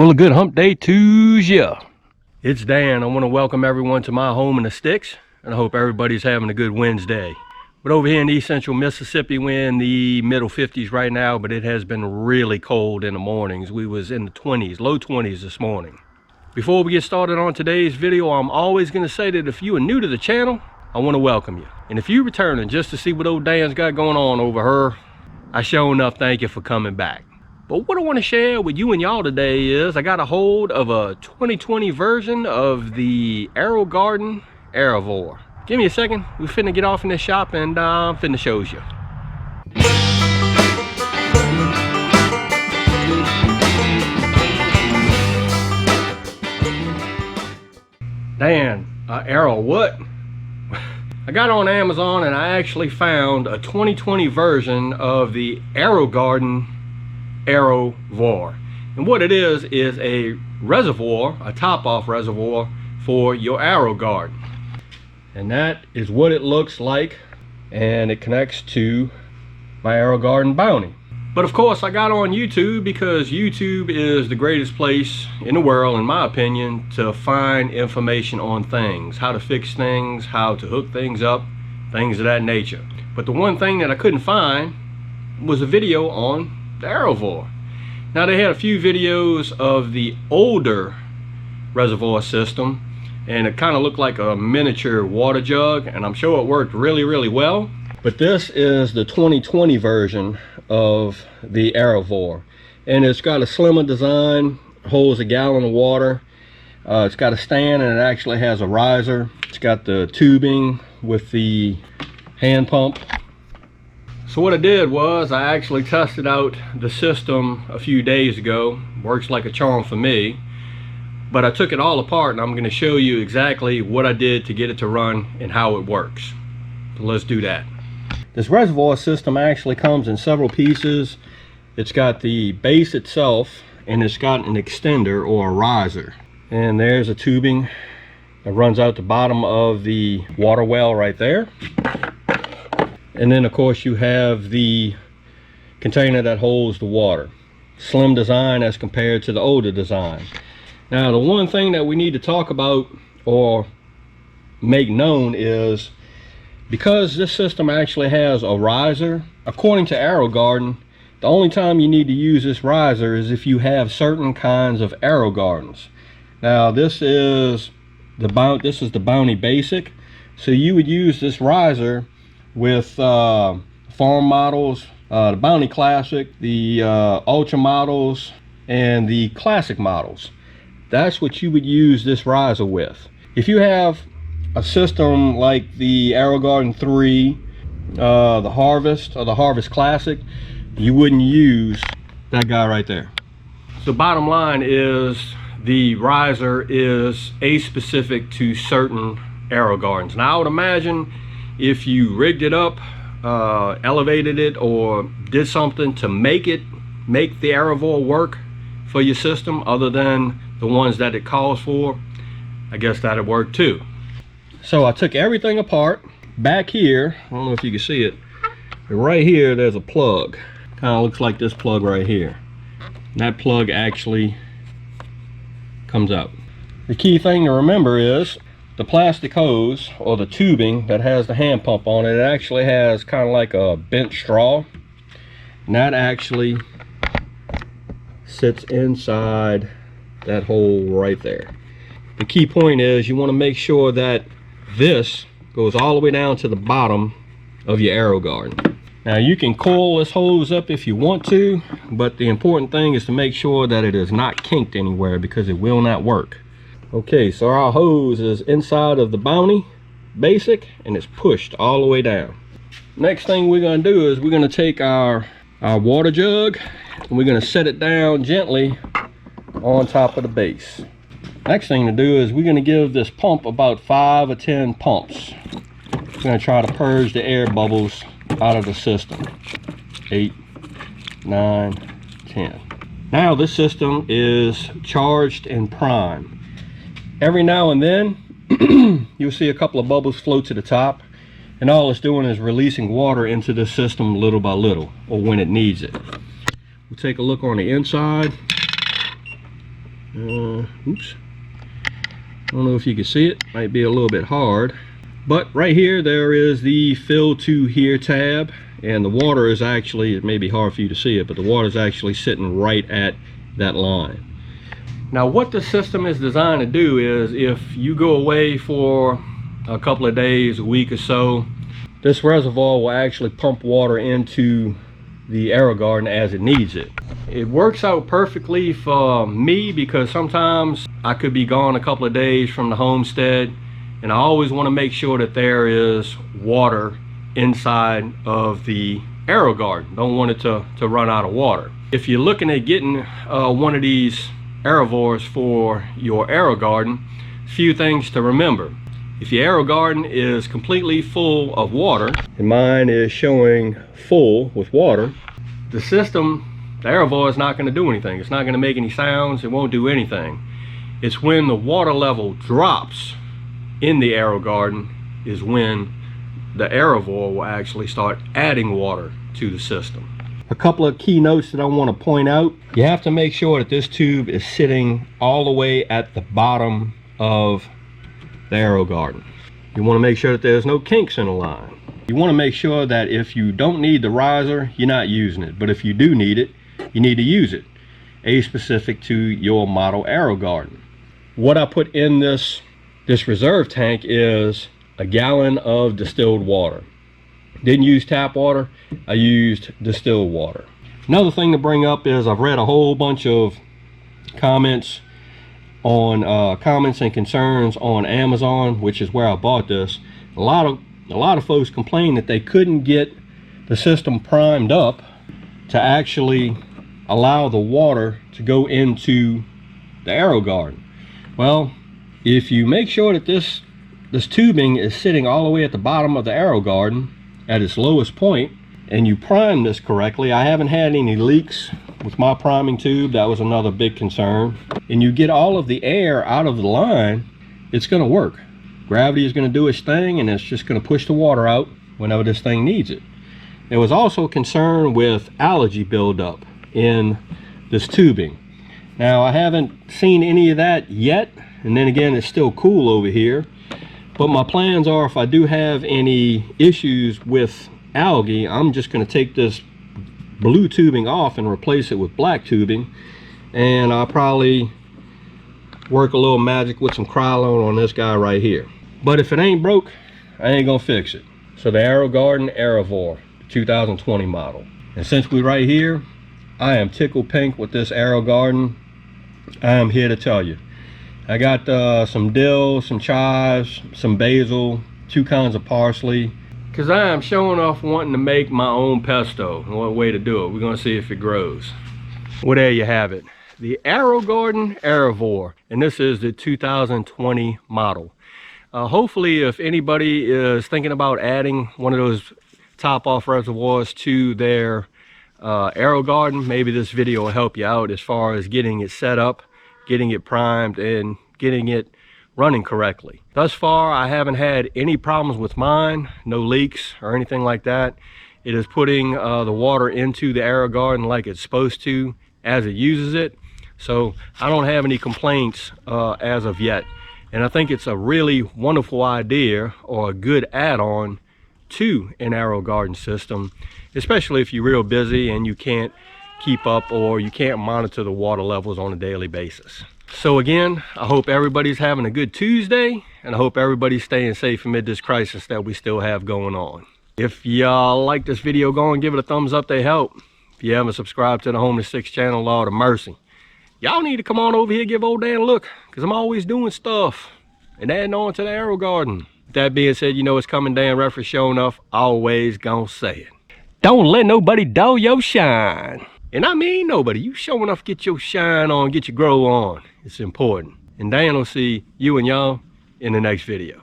Well, a good hump day to ya. It's Dan. I want to welcome everyone to my home in the sticks, and I hope everybody's having a good Wednesday. But over here in East Central Mississippi, we're in the middle 50s right now, but it has been really cold in the mornings. We was in the 20s, low 20s this morning. Before we get started on today's video, I'm always going to say that if you are new to the channel, I want to welcome you. And if you're returning just to see what old Dan's got going on over her, I sure enough thank you for coming back. But what I want to share with you and y'all today is I got a hold of a 2020 version of the Aerogarden Aerovoir. Give me a second. We finna get off in this shop and finna shows you. Dan, Aero what? I got on Amazon and I actually found a 2020 version of the Aerogarden Aerovoir, and what it is a reservoir, a top-off reservoir for your Aerogarden, and that is what it looks like, and it connects to my Aerogarden Bounty. But of course I got on YouTube because YouTube is the greatest place in the world, in my opinion, to find information on things, how to fix things, how to hook things up, things of that nature. But the one thing that I couldn't find was a video on the Aerovoir. Now they had a few videos of the older reservoir system, and it kind of looked like a miniature water jug, and I'm sure it worked really well. But this is the 2020 version of the Aerovoir, and it's got a slimmer design, holds a gallon of water. It's got a stand and it actually has a riser. It's got the tubing with the hand pump. So what I did was I actually tested out the system a few days ago. Works like a charm for me. But I took it all apart and I'm going to show you exactly what I did to get it to run and how it works. So let's do that. This reservoir system actually comes in several pieces. It's got the base itself, and it's got an extender or a riser. And there's a tubing that runs out the bottom of the water well right there. And then of course you have the container that holds the water. Slim design as compared to the older design. Now the one thing that we need to talk about or make known is, because this system actually has a riser, according to Aerogarden, the only time you need to use this riser is if you have certain kinds of Aerogardens. Now this is the Bounty Basic, so you would use this riser with farm models, the Bounty Classic, the Ultra models, and the Classic models. That's what you would use this riser with. If you have a system like the Aerogarden 3, the Harvest, or the Harvest Classic, you wouldn't use that guy right there. So bottom line is the riser is specific to certain Aerogardens. Now I would imagine if you rigged it up, elevated it, or did something to make the Aerovoir work for your system other than the ones that it calls for, I guess that'd work too. So I took everything apart. Back here, I don't know if you can see it, but right here there's a plug. Kind of looks like this plug right here. And that plug actually comes out. The key thing to remember is the plastic hose, or the tubing that has the hand pump on it, it actually has kind of like a bent straw, and that actually sits inside that hole right there. The key point is you want to make sure that this goes all the way down to the bottom of your Aerogarden. Now you can coil this hose up if you want to, but the important thing is to make sure that it is not kinked anywhere, because it will not work. Okay, so our hose is inside of the Bounty Basic and it's pushed all the way down. Next thing we're going to do is we're going to take our water jug and we're going to set it down gently on top of the base. Next thing to do is we're going to give this pump about 5 or 10 pumps. We're going to try to purge the air bubbles out of the system. 8, 9, 10. Now this system is charged and primed. Every now and then you'll see a couple of bubbles float to the top, and all it's doing is releasing water into the system little by little, or when it needs it. We'll take a look on the inside. Oops. I don't know if you can see it. Might be a little bit hard. But right here, there is the fill to here tab. And the water is actually, it may be hard for you to see it, but the water is actually sitting right at that line. Now what the system is designed to do is, if you go away for a couple of days, a week or so, this reservoir will actually pump water into the Aerogarden as it needs it. It works out perfectly for me because sometimes I could be gone a couple of days from the homestead, and I always want to make sure that there is water inside of the Aerogarden. Don't want it to run out of water. If you're looking at getting one of these Aerovoirs for your Aerogarden, few things to remember. If your Aerogarden is completely full of water, and mine is showing full with water, the system, the Aerovoir, is not going to do anything. It's not going to make any sounds. It won't do anything. It's when the water level drops in the Aerogarden is when the Aerovoir will actually start adding water to the system. A couple of key notes that I want to point out. You have to make sure that this tube is sitting all the way at the bottom of the Aerogarden. You want to make sure that there's no kinks in the line. You want to make sure that if you don't need the riser, you're not using it. But if you do need it, you need to use it. Specific to your model Aerogarden. What I put in this reserve tank is a gallon of distilled water. Didn't use tap water, I used distilled water. Another thing to bring up is I've read a whole bunch of comments on comments and concerns on Amazon, which is where I bought this. A lot of folks complained that they couldn't get the system primed up to actually allow the water to go into the Aerogarden. Well, if you make sure that this tubing is sitting all the way at the bottom of the Aerogarden at its lowest point, and you prime this correctly, I haven't had any leaks with my priming tube. That was another big concern. And you get all of the air out of the line, it's going to work. Gravity is going to do its thing, and it's just going to push the water out whenever this thing needs it. There was also concern with algae buildup in this tubing. Now I haven't seen any of that yet, and then again, it's still cool over here. But my plans are, if I do have any issues with algae, I'm just going to take this blue tubing off and replace it with black tubing, and I'll probably work a little magic with some Krylon on this guy right here. But if it ain't broke, I ain't gonna fix it. So the Aerogarden Aerovoir 2020 model. And since we're right here, I am tickled pink with this Aerogarden. I am here to tell you, I got some dill, some chives, some basil, 2 kinds of parsley, because I am showing off wanting to make my own pesto. And what way to do it, we're going to see if it grows. Well, there you have it, the Aerogarden Aerovoir, and this is the 2020 model. Hopefully, if anybody is thinking about adding one of those top off reservoirs to their Aerogarden, maybe this video will help you out as far as getting it set up, getting it primed, and getting it running correctly. Thus far, I haven't had any problems with mine, no leaks or anything like that. It is putting the water into the Aerogarden like it's supposed to as it uses it. So I don't have any complaints as of yet. And I think it's a really wonderful idea, or a good add-on to an Aerogarden system, especially if you're real busy and you can't keep up or you can't monitor the water levels on a daily basis. So again, I hope everybody's having a good Tuesday, and I hope everybody's staying safe amid this crisis that we still have going on. If y'all like this video, go and give it a thumbs up, they help. If you haven't subscribed to the Homeless 6 channel, Lord of mercy, y'all need to come on over here, give old Dan a look, because I'm always doing stuff and adding on to the Aerogarden. That being said, you know it's coming, Dan Reference showing off, always gonna say it. Don't let nobody dull your shine. And I mean nobody. You showing off, get your shine on, get your grow on. It's important. And Dan will see you and y'all in the next video.